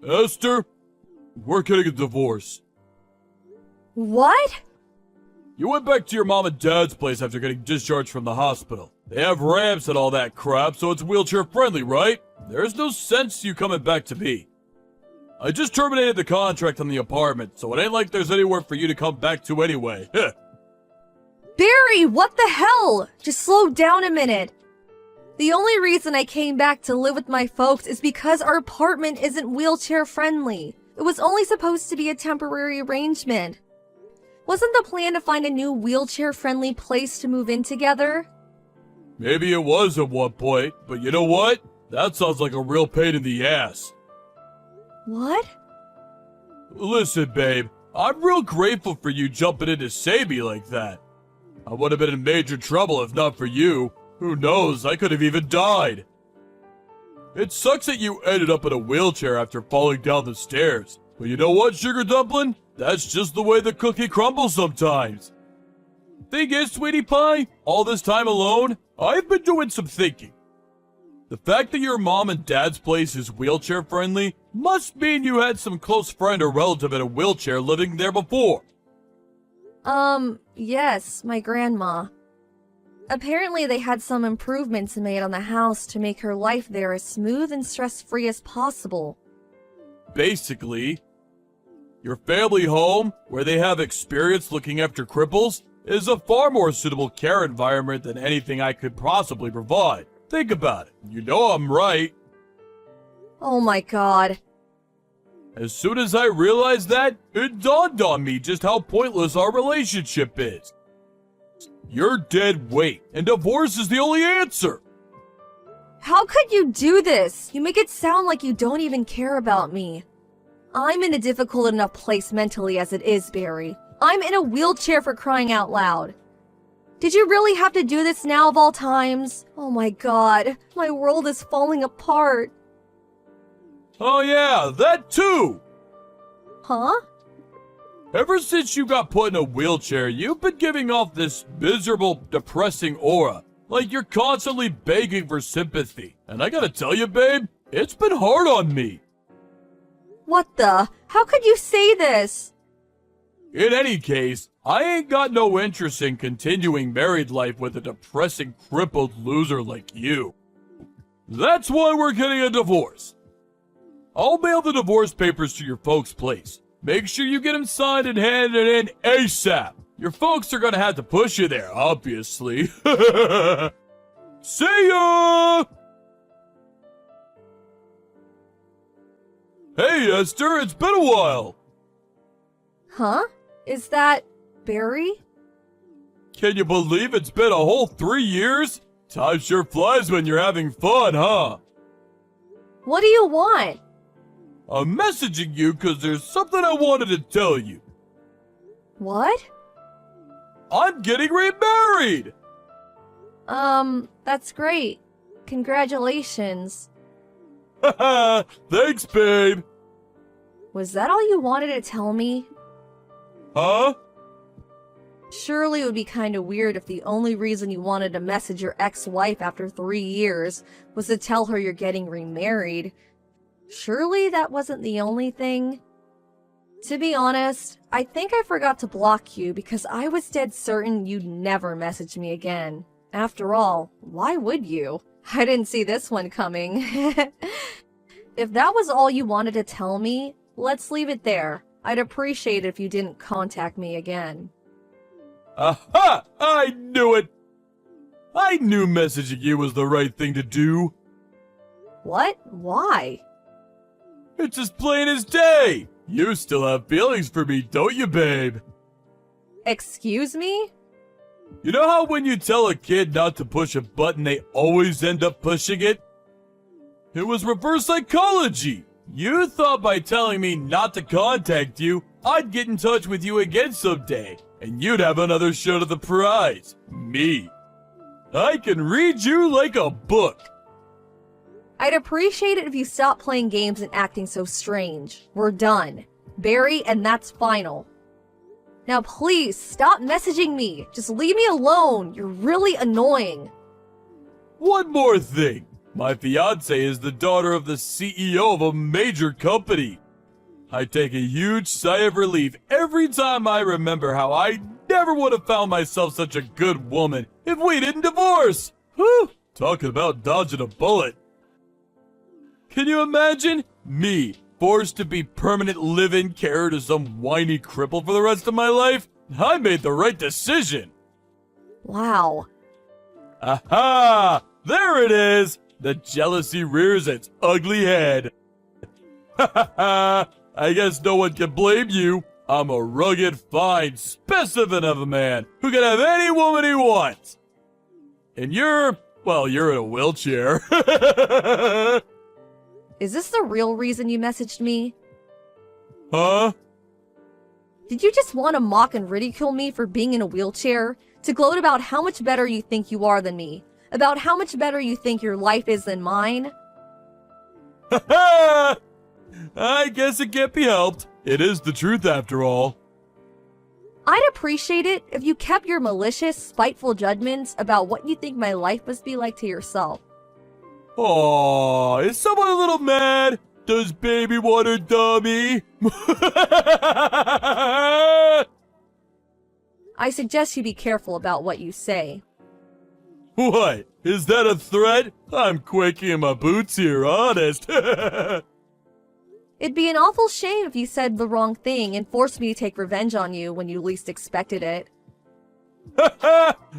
Esther, we're getting a divorce. What? You went back to your mom and dad's place after getting discharged from the hospital. They have ramps and all that crap, so it's wheelchair friendly, right? There's no sense you coming back to me. I just terminated the contract on the apartment, so it ain't like there's anywhere for you to come back to anyway. Barry, what the hell? Just slow down a minute. The only reason I came back to live with my folks is because our apartment isn't wheelchair friendly. It was only supposed to be a temporary arrangement. Wasn't the plan to find a new wheelchair-friendly place to move in together? Maybe it was at one point, but you know what? That sounds like a real pain in the ass. What? Listen, babe, I'm real grateful for you jumping in to save me like that. I would have been in major trouble if not for you. Who knows, I could have even died. It sucks that you ended up in a wheelchair after falling down the stairs. But you know what, Sugar Dumpling? That's just the way the cookie crumbles sometimes. Thing is, Sweetie Pie, all this time alone, I've been doing some thinking. The fact that your mom and dad's place is wheelchair friendly must mean you had some close friend or relative in a wheelchair living there before. Yes, my grandma. Apparently they had some improvements made on the house to make her life there as smooth and stress-free as possible. Basically, your family home, where they have experience looking after cripples, is a far more suitable care environment than anything I could possibly provide. Think about it. You know I'm right. Oh my god. As soon as I realized that, it dawned on me just how pointless our relationship is. You're dead weight, and divorce is the only answer. How could you do this? You make it sound like you don't even care about me. I'm in a difficult enough place mentally as it is, Barry. I'm in a wheelchair for crying out loud. Did you really have to do this now of all times? Oh my god, my world is falling apart. Oh yeah, that too! Huh? Ever since you got put in a wheelchair, you've been giving off this miserable, depressing aura. Like you're constantly begging for sympathy. And I gotta tell you, babe, it's been hard on me. What the? How could you say this? In any case, I ain't got no interest in continuing married life with a depressing, crippled loser like you. That's why we're getting a divorce. I'll mail the divorce papers to your folks' place. Make sure you get them signed and handed in ASAP. Your folks are gonna have to push you there, obviously. See ya! Hey, Esther, it's been a while. Huh? Is that Barry? Can you believe it's been a whole 3 years? Time sure flies when you're having fun, huh? What do you want? I'm messaging you because there's something I wanted to tell you. What? I'm getting remarried! That's great. Congratulations. Haha, thanks, babe. Was that all you wanted to tell me? Huh? Surely it would be kinda weird if the only reason you wanted to message your ex-wife after 3 years was to tell her you're getting remarried. Surely that wasn't the only thing? To be honest, I think I forgot to block you because I was dead certain you'd never message me again. After all, why would you? I didn't see this one coming. If that was all you wanted to tell me, let's leave it there. I'd appreciate it if you didn't contact me again. Aha! I knew it! I knew messaging you was the right thing to do. What? Why? It's as plain as day! You still have feelings for me, don't you, babe? Excuse me? You know how when you tell a kid not to push a button, they always end up pushing it? It was reverse psychology! You thought by telling me not to contact you, I'd get in touch with you again someday, and you'd have another shot at the prize. Me. I can read you like a book. I'd appreciate it if you stopped playing games and acting so strange. We're done. Barry, and that's final. Now please, stop messaging me. Just leave me alone. You're really annoying. One more thing. My fiance is the daughter of the CEO of a major company. I take a huge sigh of relief every time I remember how I never would have found myself such a good woman if we didn't divorce. Whew, talking about dodging a bullet. Can you imagine me forced to be permanent live-in carer to some whiny cripple for the rest of my life? I made the right decision. Wow. Aha! There it is! The jealousy rears its ugly head. Ha ha ha! I guess no one can blame you. I'm a rugged, fine specimen of a man who can have any woman he wants. And you're in a wheelchair. Is this the real reason you messaged me? Huh? Did you just want to mock and ridicule me for being in a wheelchair? To gloat about how much better you think you are than me? About how much better you think your life is than mine? Ha ha! I guess it can't be helped. It is the truth after all. I'd appreciate it if you kept your malicious, spiteful judgments about what you think my life must be like to yourself. Aw, is someone a little mad? Does baby want a dummy? I suggest you be careful about what you say. What? Is that a threat? I'm quaking in my boots here, honest. It'd be an awful shame if you said the wrong thing and forced me to take revenge on you when you least expected it.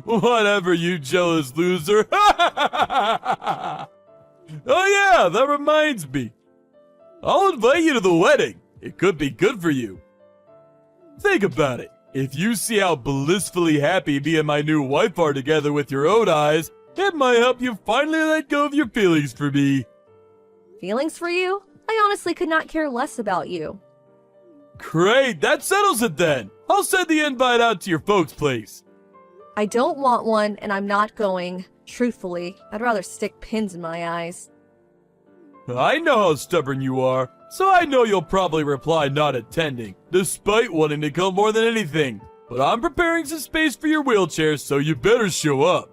Whatever, you jealous loser. Oh yeah, that reminds me. I'll invite you to the wedding. It could be good for you. Think about it. If you see how blissfully happy me and my new wife are together with your own eyes, it might help you finally let go of your feelings for me. Feelings for you? I honestly could not care less about you. Great, that settles it then. I'll send the invite out to your folks' place. I don't want one, and I'm not going. Truthfully, I'd rather stick pins in my eyes. I know how stubborn you are, so I know you'll probably reply not attending, despite wanting to come more than anything. But I'm preparing some space for your wheelchair, so you better show up.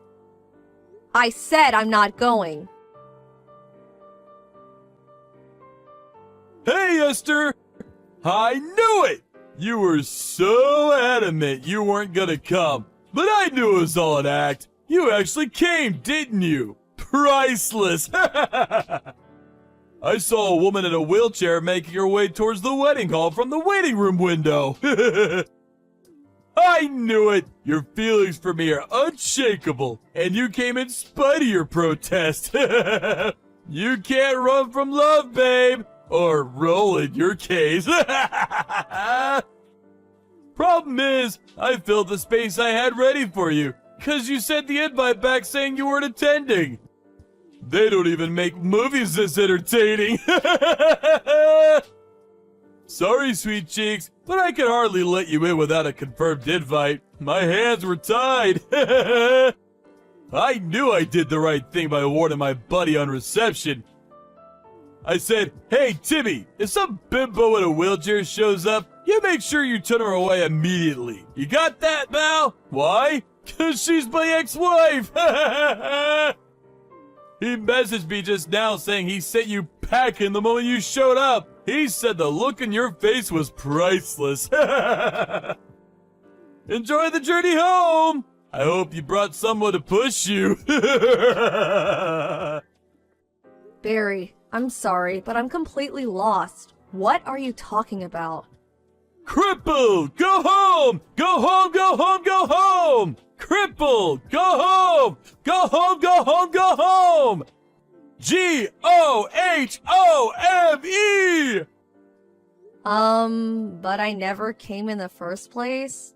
I said I'm not going. Hey, Esther! I knew it! You were so adamant you weren't gonna come, but I knew it was all an act. You actually came, didn't you? Priceless! I saw a woman in a wheelchair making her way towards the wedding hall from the waiting room window. I knew it! Your feelings for me are unshakable, and you came in spite of your protest. You can't run from love, babe! Or roll in your case. Problem is, I filled the space I had ready for you, cause you sent the invite back saying you weren't attending. They don't even make movies this entertaining. Sorry, sweet cheeks, but I could hardly let you in without a confirmed invite. My hands were tied. I knew I did the right thing by warning my buddy on reception. I said, hey, Timmy, if some bimbo in a wheelchair shows up, you make sure you turn her away immediately. You got that, Mal? Why? Cause she's my ex-wife. He messaged me just now saying he sent you packing the moment you showed up. He said the look in your face was priceless. Enjoy the journey home. I hope you brought someone to push you. Barry, I'm sorry, but I'm completely lost. What are you talking about? Crippled! Go home! Go home, go home, go home! Crippled! Go home! Go home, go home, go home! G-O-H-O-M-E! But I never came in the first place?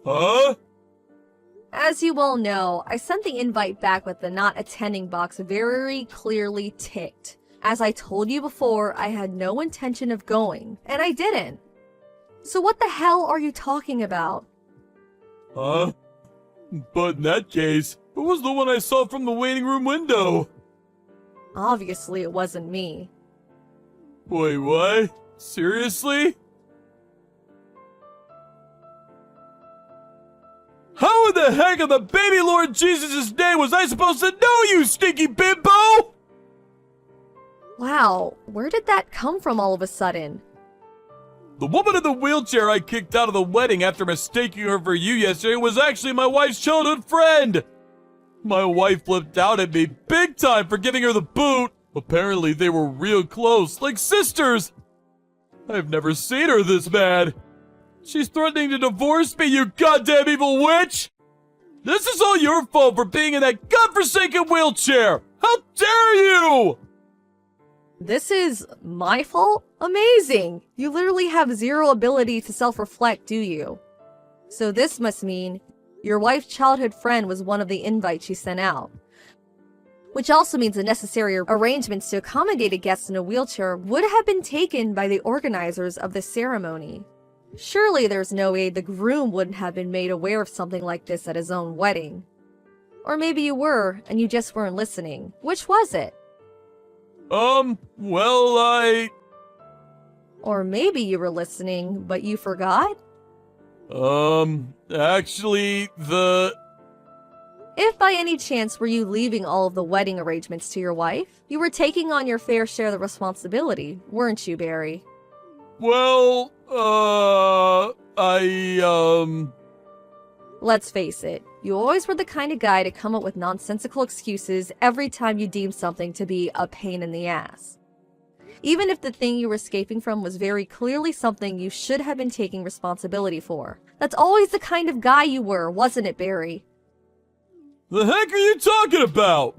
Huh? As you well know, I sent the invite back with the not attending box very clearly ticked. As I told you before, I had no intention of going, and I didn't. So what the hell are you talking about? Huh? But in that case, it was the one I saw from the waiting room window. Obviously, it wasn't me. Wait, what? Seriously? How in the heck in the baby Lord Jesus' name was I supposed to know, you stinky bimbo? Wow, where did that come from all of a sudden? The woman in the wheelchair I kicked out of the wedding after mistaking her for you yesterday was actually my wife's childhood friend. My wife flipped out at me big time for giving her the boot. Apparently they were real close, like sisters. I've never seen her this mad. She's threatening to divorce me, you goddamn evil witch! This is all your fault for being in that godforsaken wheelchair! How dare you! This is my fault? Amazing! You literally have zero ability to self-reflect, do you? So this must mean your wife's childhood friend was one of the invites she sent out. Which also means the necessary arrangements to accommodate a guest in a wheelchair would have been taken by the organizers of the ceremony. Surely there's no way the groom wouldn't have been made aware of something like this at his own wedding. Or maybe you were, and you just weren't listening. Which was it? Well, Or maybe you were listening, but you forgot? Actually, If by any chance were you leaving all of the wedding arrangements to your wife, you were taking on your fair share of the responsibility, weren't you, Barry? well, Let's face it, you always were the kind of guy to come up with nonsensical excuses every time you deemed something to be a pain in the ass. Even if the thing you were escaping from was very clearly something you should have been taking responsibility for. That's always the kind of guy you were, wasn't it, Barry? The heck are you talking about?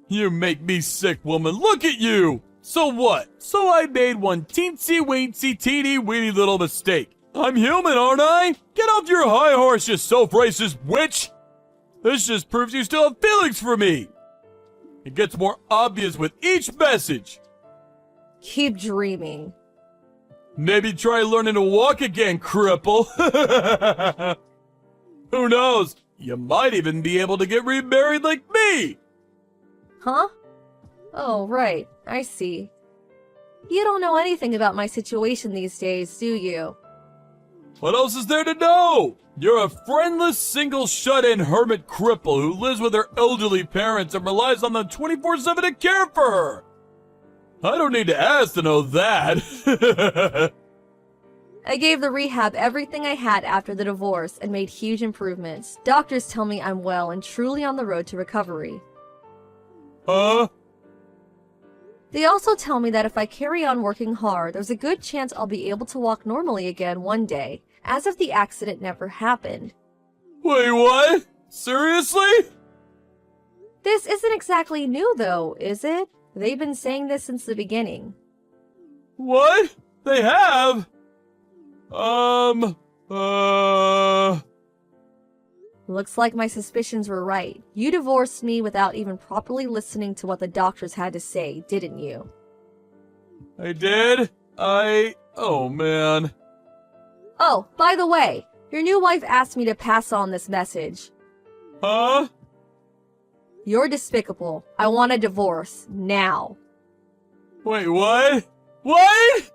You make me sick, woman. Look at you! So what? So I made one teensy-weensy, teeny-weeny little mistake. I'm human, aren't I? Get off your high horse, you self-racist witch! This just proves you still have feelings for me! It gets more obvious with each message. Keep dreaming. Maybe try learning to walk again, cripple. Who knows? You might even be able to get remarried like me! Huh? Oh, right. I see. You don't know anything about my situation these days, do you? What else is there to know? You're a friendless, single, shut-in hermit cripple who lives with her elderly parents and relies on them 24/7 to care for her. I don't need to ask to know that. I gave the rehab everything I had after the divorce and made huge improvements. Doctors tell me I'm well and truly on the road to recovery. Huh? They also tell me that if I carry on working hard, there's a good chance I'll be able to walk normally again one day, as if the accident never happened. Wait, what? Seriously? This isn't exactly new though, is it? They've been saying this since the beginning. What? They have? Looks like my suspicions were right. You divorced me without even properly listening to what the doctors had to say, didn't you? I did? Oh man. Oh, by the way, your new wife asked me to pass on this message. Huh? You're despicable. I want a divorce. Now. Wait, what? What?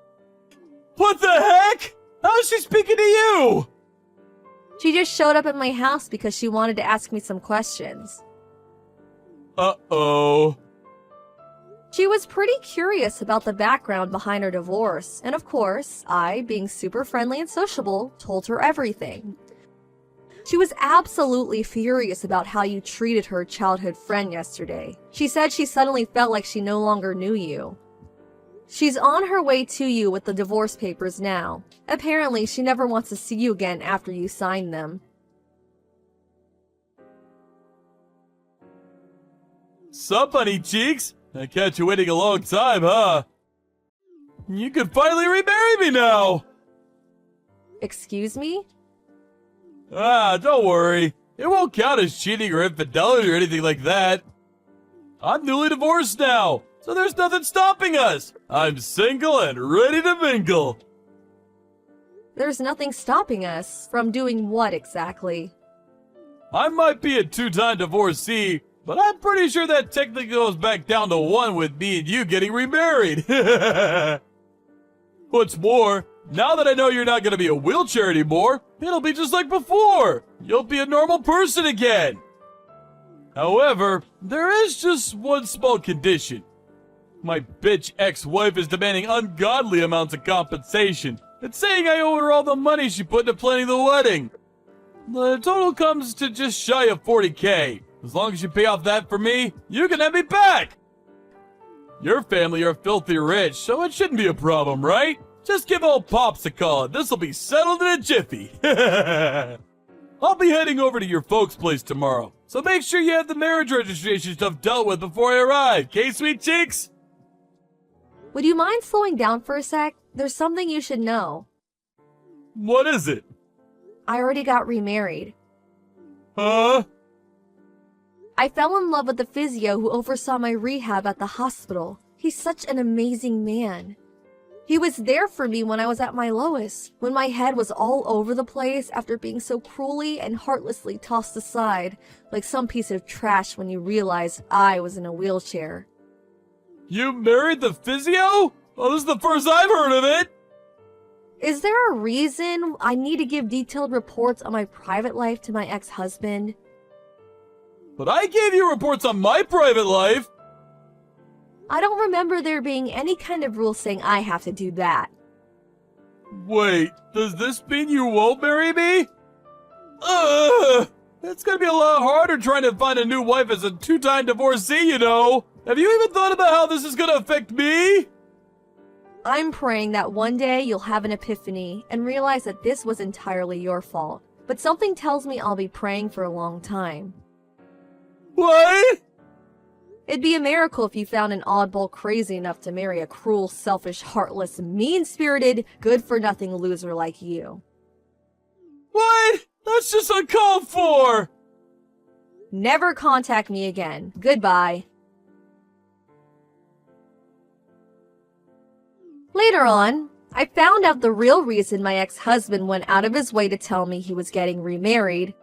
What the heck? How's she speaking to you? She just showed up at my house because she wanted to ask me some questions. Uh-oh. She was pretty curious about the background behind her divorce, and of course, I, being super friendly and sociable, told her everything. She was absolutely furious about how you treated her childhood friend yesterday. She said she suddenly felt like she no longer knew you. She's on her way to you with the divorce papers now. Apparently, she never wants to see you again after you sign them. Sup, honey cheeks? I catch you waiting a long time, huh? You could finally remarry me now! Excuse me? Don't worry. It won't count as cheating or infidelity or anything like that. I'm newly divorced now, so there's nothing stopping us. I'm single and ready to mingle. There's nothing stopping us from doing what exactly? I might be a two-time divorcee, but I'm pretty sure that technically goes back down to one with me and you getting remarried. What's more, Now that I know you're not gonna be a wheelchair anymore, it'll be just like before. You'll be a normal person again. However, there is just one small condition. My bitch ex-wife is demanding ungodly amounts of compensation and saying I owe her all the money she put into planning the wedding. The total comes to just shy of 40K. As long as you pay off that for me, you can have me back. Your family are filthy rich, so it shouldn't be a problem, right? Just give old Pops a call and this'll be settled in a jiffy. I'll be heading over to your folks' place tomorrow, so make sure you have the marriage registration stuff dealt with before I arrive, okay, sweet cheeks? Would you mind slowing down for a sec? There's something you should know. What is it? I already got remarried. Huh? I fell in love with the physio who oversaw my rehab at the hospital. He's such an amazing man. He was there for me when I was at my lowest, when my head was all over the place after being so cruelly and heartlessly tossed aside, like some piece of trash when you realize I was in a wheelchair. You married the physio? Oh, this is the first I've heard of it! Is there a reason I need to give detailed reports on my private life to my ex-husband? But I gave you reports on my private life! I don't remember there being any kind of rule saying I have to do that. Wait, does this mean you won't marry me? Ugh! It's gonna be a lot harder trying to find a new wife as a two-time divorcee, you know! Have you even thought about how this is gonna affect me? I'm praying that one day you'll have an epiphany and realize that this was entirely your fault. But something tells me I'll be praying for a long time. What? It'd be a miracle if you found an oddball crazy enough to marry a cruel, selfish, heartless, mean-spirited, good-for-nothing loser like you. What? That's just uncalled for! Never contact me again. Goodbye. Later on, I found out the real reason my ex-husband went out of his way to tell me he was getting remarried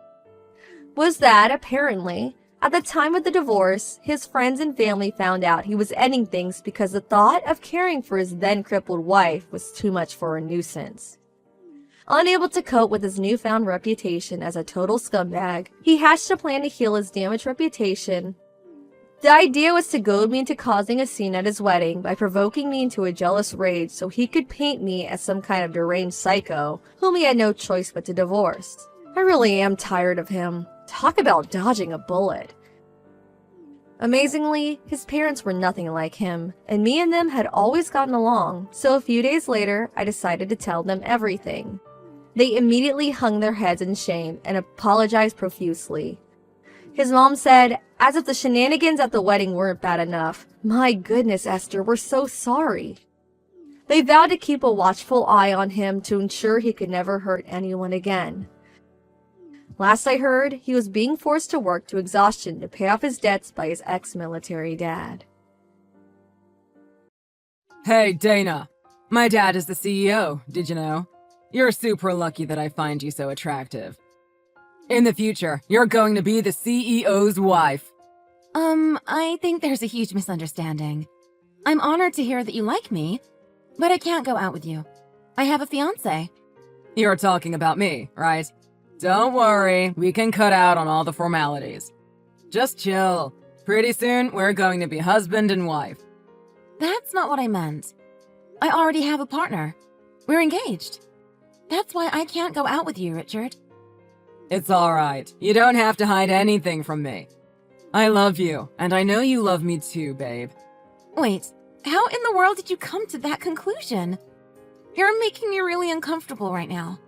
was that, apparently, at the time of the divorce, his friends and family found out he was ending things because the thought of caring for his then-crippled wife was too much for a nuisance. Unable to cope with his newfound reputation as a total scumbag, he hatched a plan to heal his damaged reputation. The idea was to goad me into causing a scene at his wedding by provoking me into a jealous rage so he could paint me as some kind of deranged psycho whom he had no choice but to divorce. I really am tired of him. Talk about dodging a bullet. Amazingly, his parents were nothing like him, and me and them had always gotten along, so a few days later, I decided to tell them everything. They immediately hung their heads in shame and apologized profusely. His mom said, as if the shenanigans at the wedding weren't bad enough, "My goodness, Esther, we're so sorry." They vowed to keep a watchful eye on him to ensure he could never hurt anyone again. Last I heard, he was being forced to work to exhaustion to pay off his debts by his ex-military dad. Hey, Dana. My dad is the CEO, did you know? You're super lucky that I find you so attractive. In the future, you're going to be the CEO's wife. I think there's a huge misunderstanding. I'm honored to hear that you like me, but I can't go out with you. I have a fiancé. You're talking about me, right? Don't worry, we can cut out on all the formalities. Just chill. Pretty soon, we're going to be husband and wife. That's not what I meant. I already have a partner. We're engaged. That's why I can't go out with you, Richard. It's alright. You don't have to hide anything from me. I love you, and I know you love me too, babe. Wait, how in the world did you come to that conclusion? You're making me really uncomfortable right now.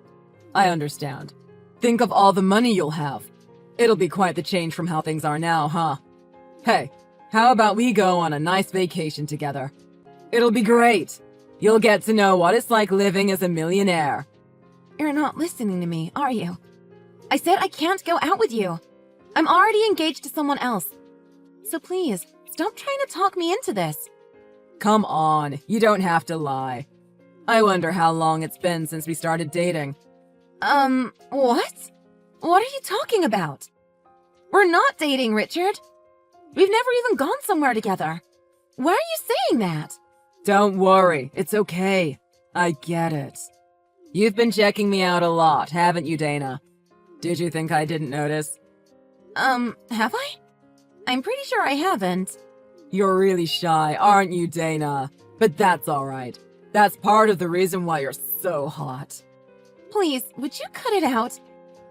I understand. Think of all the money you'll have. It'll be quite the change from how things are now, huh? Hey, how about we go on a nice vacation together? It'll be great. You'll get to know what it's like living as a millionaire. You're not listening to me, are you? I said I can't go out with you. I'm already engaged to someone else. So please, stop trying to talk me into this. Come on, you don't have to lie. I wonder how long it's been since we started dating. What? What are you talking about? We're not dating, Richard. We've never even gone somewhere together. Why are you saying that? Don't worry, it's okay. I get it. You've been checking me out a lot, haven't you, Dana? Did you think I didn't notice? Have I? I'm pretty sure I haven't. You're really shy, aren't you, Dana? But that's alright. That's part of the reason why you're so hot. Please, would you cut it out?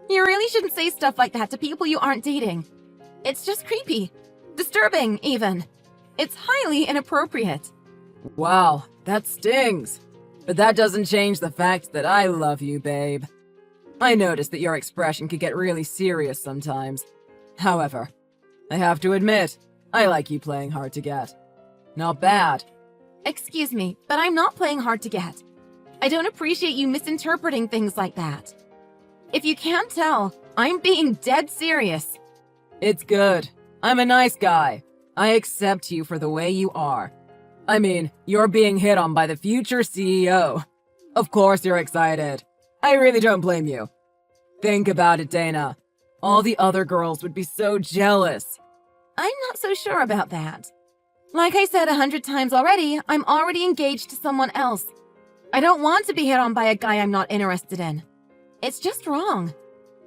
You really shouldn't say stuff like that to people you aren't dating. It's just creepy. Disturbing, even. It's highly inappropriate. Wow, that stings. But that doesn't change the fact that I love you, babe. I noticed that your expression could get really serious sometimes. However, I have to admit, I like you playing hard to get. Not bad. Excuse me, but I'm not playing hard to get. I don't appreciate you misinterpreting things like that. If you can't tell, I'm being dead serious. It's good. I'm a nice guy. I accept you for the way you are. I mean, you're being hit on by the future CEO. Of course you're excited. I really don't blame you. Think about it, Dana. All the other girls would be so jealous. I'm not so sure about that. Like I said 100 times already, I'm already engaged to someone else. I don't want to be hit on by a guy I'm not interested in. It's just wrong.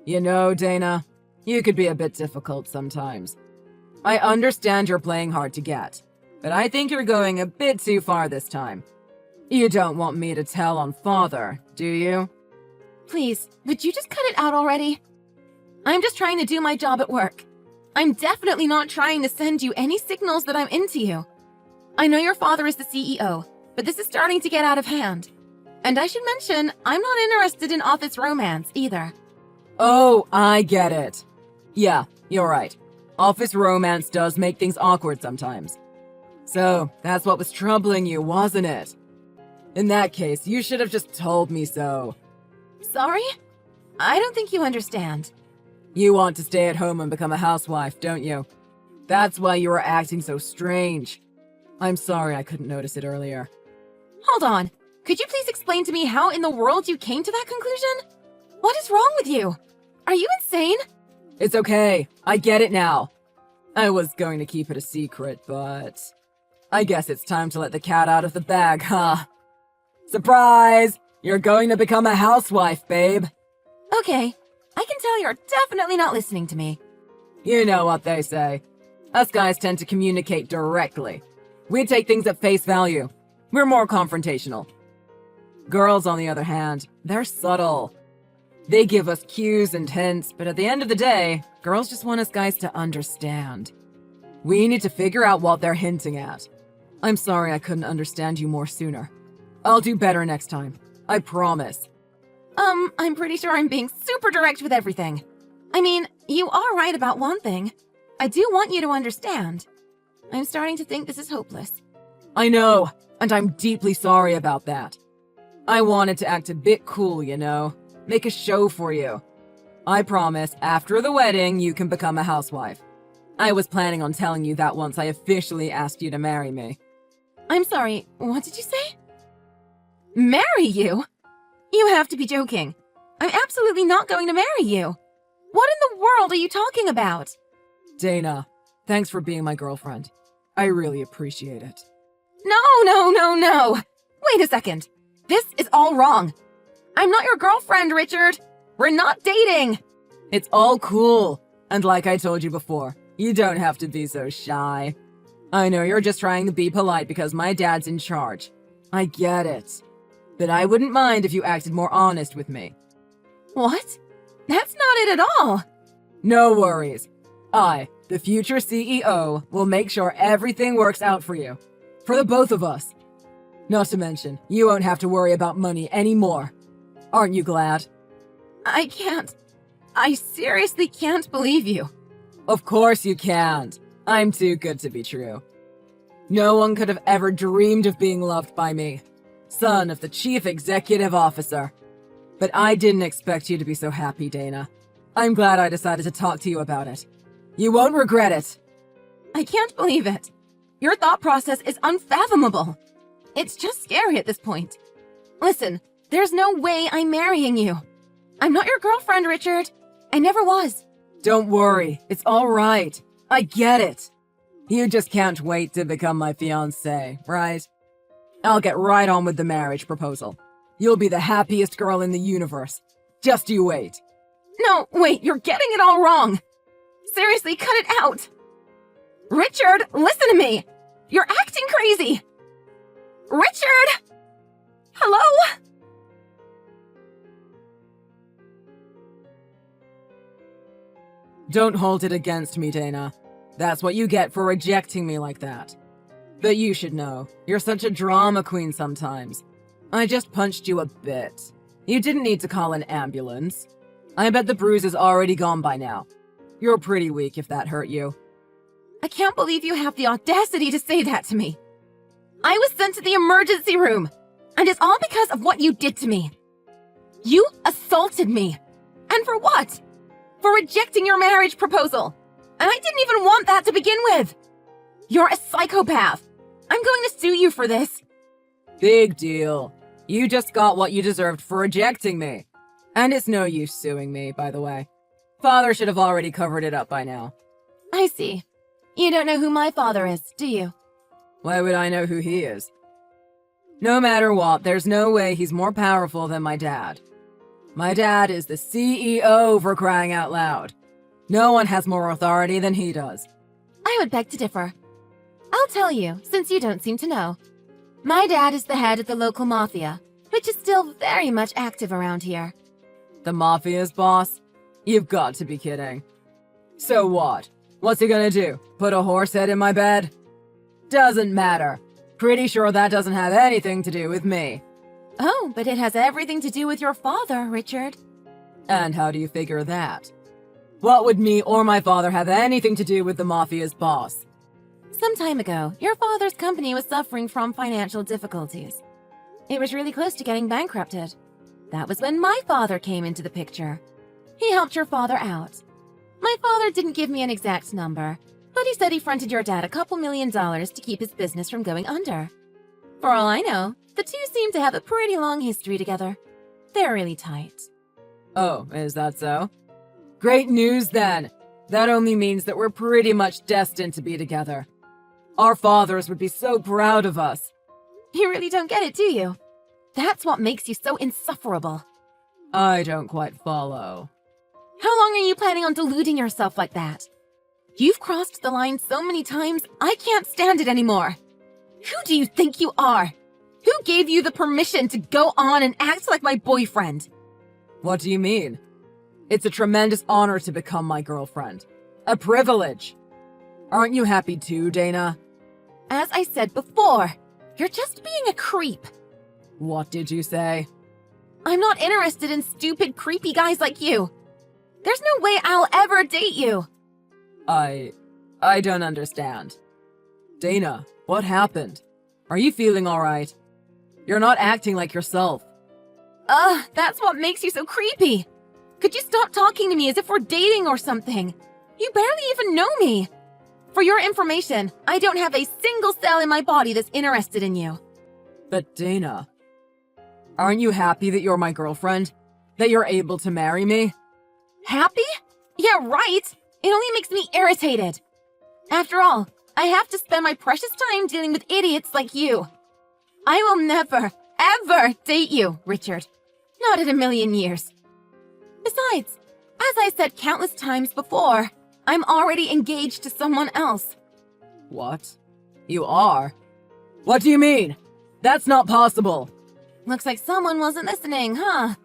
You know, Dana, you could be a bit difficult sometimes. I understand you're playing hard to get, but I think you're going a bit too far this time. You don't want me to tell on Father, do you? Please, would you just cut it out already? I'm just trying to do my job at work. I'm definitely not trying to send you any signals that I'm into you. I know your father is the CEO, but this is starting to get out of hand. And I should mention, I'm not interested in office romance either. Oh, I get it. Yeah, you're right. Office romance does make things awkward sometimes. So, that's what was troubling you, wasn't it? In that case, you should have just told me so. Sorry? I don't think you understand. You want to stay at home and become a housewife, don't you? That's why you were acting so strange. I'm sorry I couldn't notice it earlier. Hold on. Could you please explain to me how in the world you came to that conclusion? What is wrong with you? Are you insane? It's okay. I get it now. I was going to keep it a secret, but I guess it's time to let the cat out of the bag, huh? Surprise! You're going to become a housewife, babe. Okay. I can tell you're definitely not listening to me. You know what they say. Us guys tend to communicate directly. We take things at face value. We're more confrontational. Girls, on the other hand, they're subtle. They give us cues and hints, but at the end of the day, girls just want us guys to understand. We need to figure out what they're hinting at. I'm sorry I couldn't understand you more sooner. I'll do better next time. I promise. I'm pretty sure I'm being super direct with everything. I mean, you are right about one thing. I do want you to understand. I'm starting to think this is hopeless. I know, and I'm deeply sorry about that. I wanted to act a bit cool, you know, make a show for you. I promise, after the wedding, you can become a housewife. I was planning on telling you that once I officially asked you to marry me. I'm sorry, what did you say? Marry you? You have to be joking. I'm absolutely not going to marry you. What in the world are you talking about? Dana, thanks for being my girlfriend. I really appreciate it. No. Wait a second. This is all wrong. I'm not your girlfriend, Richard. We're not dating. It's all cool. And like I told you before, you don't have to be so shy. I know you're just trying to be polite because my dad's in charge. I get it. But I wouldn't mind if you acted more honest with me. What? That's not it at all. No worries. I, the future CEO, will make sure everything works out for you. For the both of us. Not to mention, you won't have to worry about money anymore. Aren't you glad? I can't. I seriously can't believe you. Of course you can't. I'm too good to be true. No one could have ever dreamed of being loved by me, son of the chief executive officer. But I didn't expect you to be so happy, Dana. I'm glad I decided to talk to you about it. You won't regret it. I can't believe it. Your thought process is unfathomable. It's just scary at this point. Listen, there's no way I'm marrying you. I'm not your girlfriend, Richard. I never was. Don't worry, it's all right. I get it. You just can't wait to become my fiancé, right? I'll get right on with the marriage proposal. You'll be the happiest girl in the universe. Just you wait. No, wait, you're getting it all wrong. Seriously, cut it out. Richard, listen to me. You're acting crazy. Richard! Hello? Don't hold it against me, Dana. That's what you get for rejecting me like that. But you should know, you're such a drama queen sometimes. I just punched you a bit. You didn't need to call an ambulance. I bet the bruise is already gone by now. You're pretty weak if that hurt you. I can't believe you have the audacity to say that to me. I was sent to the emergency room, and it's all because of what you did to me. You assaulted me. And for what? For rejecting your marriage proposal. And I didn't even want that to begin with. You're a psychopath. I'm going to sue you for this. Big deal. You just got what you deserved for rejecting me. And it's no use suing me, by the way. Father should have already covered it up by now. I see. You don't know who my father is, do you? Why would I know who he is? No matter what, there's no way he's more powerful than my dad. My dad is the CEO, for crying out loud. No one has more authority than he does. I would beg to differ. I'll tell you, since you don't seem to know. My dad is the head of the local mafia, which is still very much active around here. The mafia's boss? You've got to be kidding. So what? What's he gonna do? Put a horse head in my bed? Doesn't matter. Pretty sure that doesn't have anything to do with me. Oh, but it has everything to do with your father, Richard. And how do you figure that? What would me or my father have anything to do with the mafia's boss? Some time ago, your father's company was suffering from financial difficulties. It was really close to getting bankrupted. That was when my father came into the picture. He helped your father out. My father didn't give me an exact number, but he said he fronted your dad a couple $1 million to keep his business from going under. For all I know, the two seem to have a pretty long history together. They're really tight. Oh, is that so? Great news then. That only means that we're pretty much destined to be together. Our fathers would be so proud of us. You really don't get it, do you? That's what makes you so insufferable. I don't quite follow. How long are you planning on deluding yourself like that? You've crossed the line so many times, I can't stand it anymore. Who do you think you are? Who gave you the permission to go on and act like my boyfriend? What do you mean? It's a tremendous honor to become my girlfriend. A privilege. Aren't you happy too, Dana? As I said before, you're just being a creep. What did you say? I'm not interested in stupid, creepy guys like you. There's no way I'll ever date you. I don't understand. Dana, what happened? Are you feeling alright? You're not acting like yourself. That's what makes you so creepy. Could you stop talking to me as if we're dating or something? You barely even know me. For your information, I don't have a single cell in my body that's interested in you. But Dana, aren't you happy that you're my girlfriend? That you're able to marry me? Happy? Yeah, right. It only makes me irritated. After all, I have to spend my precious time dealing with idiots like you. I will never, ever date you, Richard. Not in a million years. Besides, as I said countless times before, I'm already engaged to someone else. What? You are? What do you mean? That's not possible. Looks like someone wasn't listening, huh?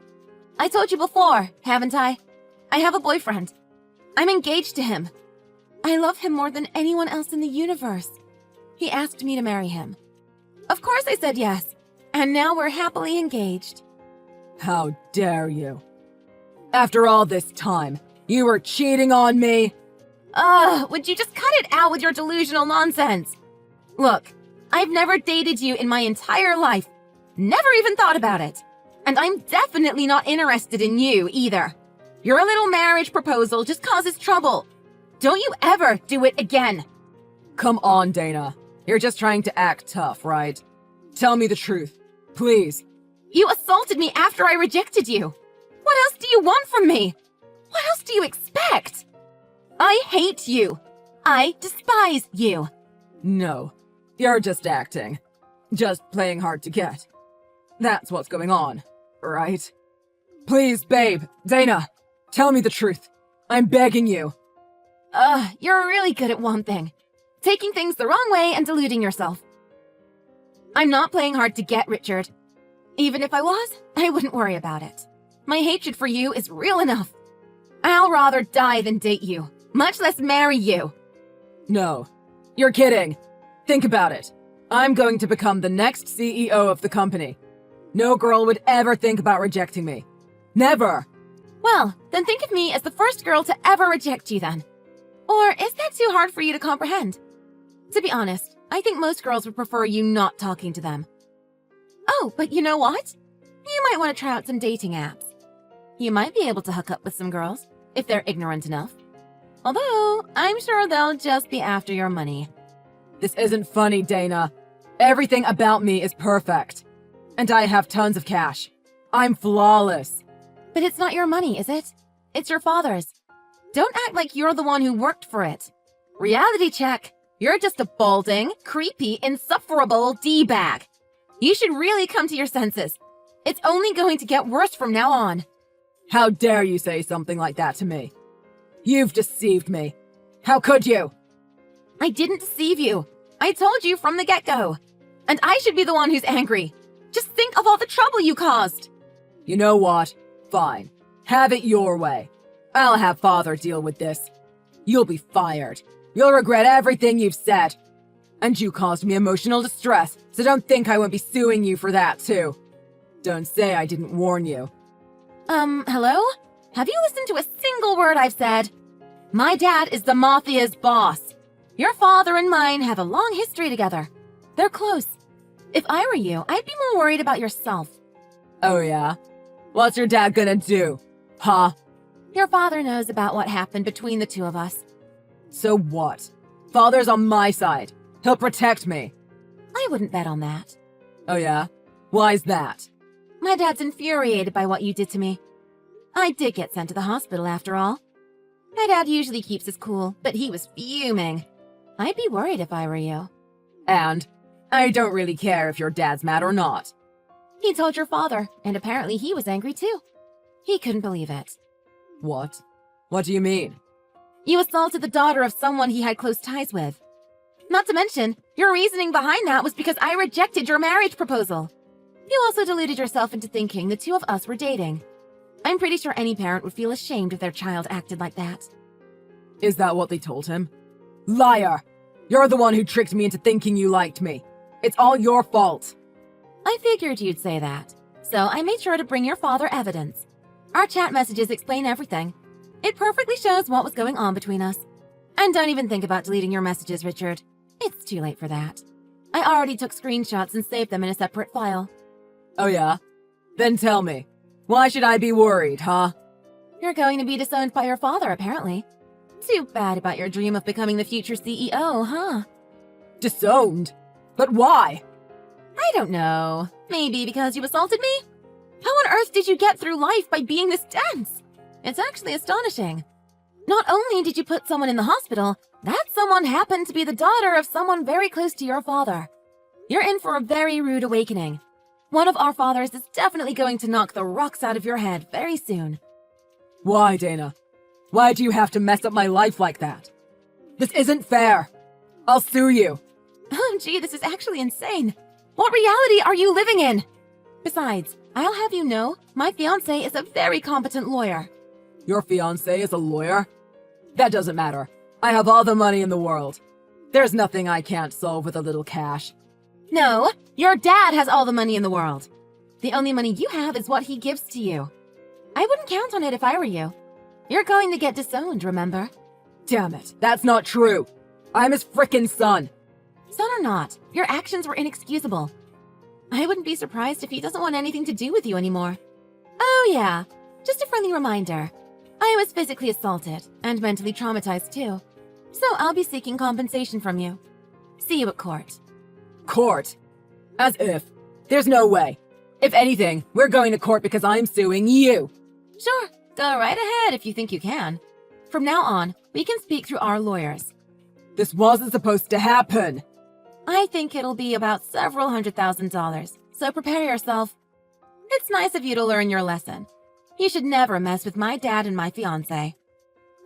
I told you before, haven't I? I have a boyfriend. I'm engaged to him. I love him more than anyone else in the universe. He asked me to marry him. Of course I said yes, and now we're happily engaged. How dare you? After all this time, you were cheating on me? Would you just cut it out with your delusional nonsense? Look, I've never dated you in my entire life. Never even thought about it. And I'm definitely not interested in you either. Your little marriage proposal just causes trouble. Don't you ever do it again. Come on, Dana. You're just trying to act tough, right? Tell me the truth, please. You assaulted me after I rejected you. What else do you want from me? What else do you expect? I hate you. I despise you. No, you're just acting. Just playing hard to get. That's what's going on, right? Please, babe, Dana, tell me the truth. I'm begging you. You're really good at one thing. Taking things the wrong way and deluding yourself. I'm not playing hard to get, Richard. Even if I was, I wouldn't worry about it. My hatred for you is real enough. I'll rather die than date you, much less marry you. No, you're kidding. Think about it. I'm going to become the next CEO of the company. No girl would ever think about rejecting me. Never. Well, then think of me as the first girl to ever reject you then. Or is that too hard for you to comprehend? To be honest, I think most girls would prefer you not talking to them. Oh, but you know what? You might want to try out some dating apps. You might be able to hook up with some girls, if they're ignorant enough. Although, I'm sure they'll just be after your money. This isn't funny, Dana. Everything about me is perfect. And I have tons of cash. I'm flawless. But it's not your money, is it? It's your father's. Don't act like you're the one who worked for it. Reality check. You're just a balding, creepy, insufferable D-bag. You should really come to your senses. It's only going to get worse from now on. How dare you say something like that to me? You've deceived me. How could you? I didn't deceive you. I told you from the get-go. And I should be the one who's angry. Just think of all the trouble you caused. You know what? Fine. Have it your way. I'll have father deal with this. You'll be fired. You'll regret everything you've said. And you caused me emotional distress, so don't think I won't be suing you for that, too. Don't say I didn't warn you. Hello? Have you listened to a single word I've said? My dad is the Mafia's boss. Your father and mine have a long history together. They're close. If I were you, I'd be more worried about yourself. Oh yeah? What's your dad gonna do? Huh? Your father knows about what happened between the two of us. So what? Father's on my side. He'll protect me. I wouldn't bet on that. Oh yeah? Why's that? My dad's infuriated by what you did to me. I did get sent to the hospital after all. My dad usually keeps his cool, but he was fuming. I'd be worried if I were you. And I don't really care if your dad's mad or not. He told your father, and apparently he was angry too. He couldn't believe it. What? What do you mean? You assaulted the daughter of someone he had close ties with. Not to mention, your reasoning behind that was because I rejected your marriage proposal. You also deluded yourself into thinking the two of us were dating. I'm pretty sure any parent would feel ashamed if their child acted like that. Is that what they told him? Liar! You're the one who tricked me into thinking you liked me. It's all your fault. I figured you'd say that, so I made sure to bring your father evidence. Our chat messages explain everything. It perfectly shows what was going on between us. And don't even think about deleting your messages, Richard. It's too late for that. I already took screenshots and saved them in a separate file. Oh yeah? Then tell me. Why should I be worried, huh? You're going to be disowned by your father, apparently. Too bad about your dream of becoming the future CEO, huh? Disowned? But why? I don't know. Maybe because you assaulted me? How on earth did you get through life by being this dense? It's actually astonishing. Not only did you put someone in the hospital, that someone happened to be the daughter of someone very close to your father. You're in for a very rude awakening. One of our fathers is definitely going to knock the rocks out of your head very soon. Why, Dana? Why do you have to mess up my life like that? This isn't fair. I'll sue you. OMG, this is actually insane. What reality are you living in? Besides, I'll have you know, my fiancé is a very competent lawyer. Your fiancé is a lawyer? That doesn't matter. I have all the money in the world. There's nothing I can't solve with a little cash. No, your dad has all the money in the world. The only money you have is what he gives to you. I wouldn't count on it if I were you. You're going to get disowned, remember? Damn it, that's not true. I'm his frickin' son. Son or not, your actions were inexcusable. I wouldn't be surprised if he doesn't want anything to do with you anymore. Oh yeah, just a friendly reminder. I was physically assaulted and mentally traumatized too. So I'll be seeking compensation from you. See you at court. Court? As if. There's no way. If anything, we're going to court because I'm suing you. Sure, go right ahead if you think you can. From now on, we can speak through our lawyers. This wasn't supposed to happen. I think it'll be about several $100,000, so prepare yourself. It's nice of you to learn your lesson. You should never mess with my dad and my fiancé.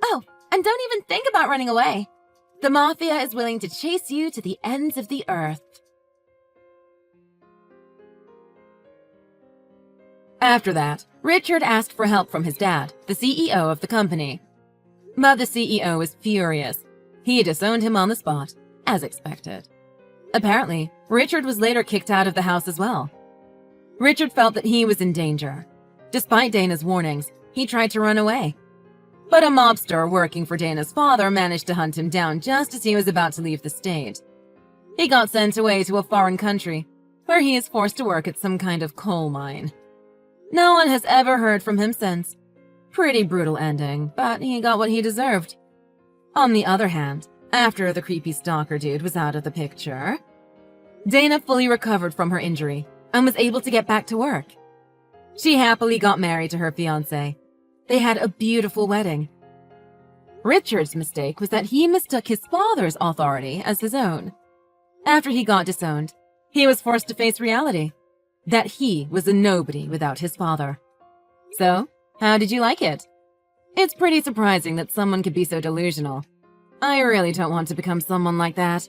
Oh, and don't even think about running away. The Mafia is willing to chase you to the ends of the earth. After that, Richard asked for help from his dad, the CEO of the company. But the CEO was furious. He disowned him on the spot, as expected. Apparently, Richard was later kicked out of the house as well. Richard felt that he was in danger. Despite Dana's warnings, he tried to run away. But a mobster working for Dana's father managed to hunt him down just as he was about to leave the state. He got sent away to a foreign country, where he is forced to work at some kind of coal mine. No one has ever heard from him since. Pretty brutal ending, but he got what he deserved. On the other hand, after the creepy stalker dude was out of the picture, Dana fully recovered from her injury and was able to get back to work. She happily got married to her fiancé. They had a beautiful wedding. Richard's mistake was that he mistook his father's authority as his own. After he got disowned, he was forced to face reality, that he was a nobody without his father. So, how did you like it? It's pretty surprising that someone could be so delusional. I really don't want to become someone like that.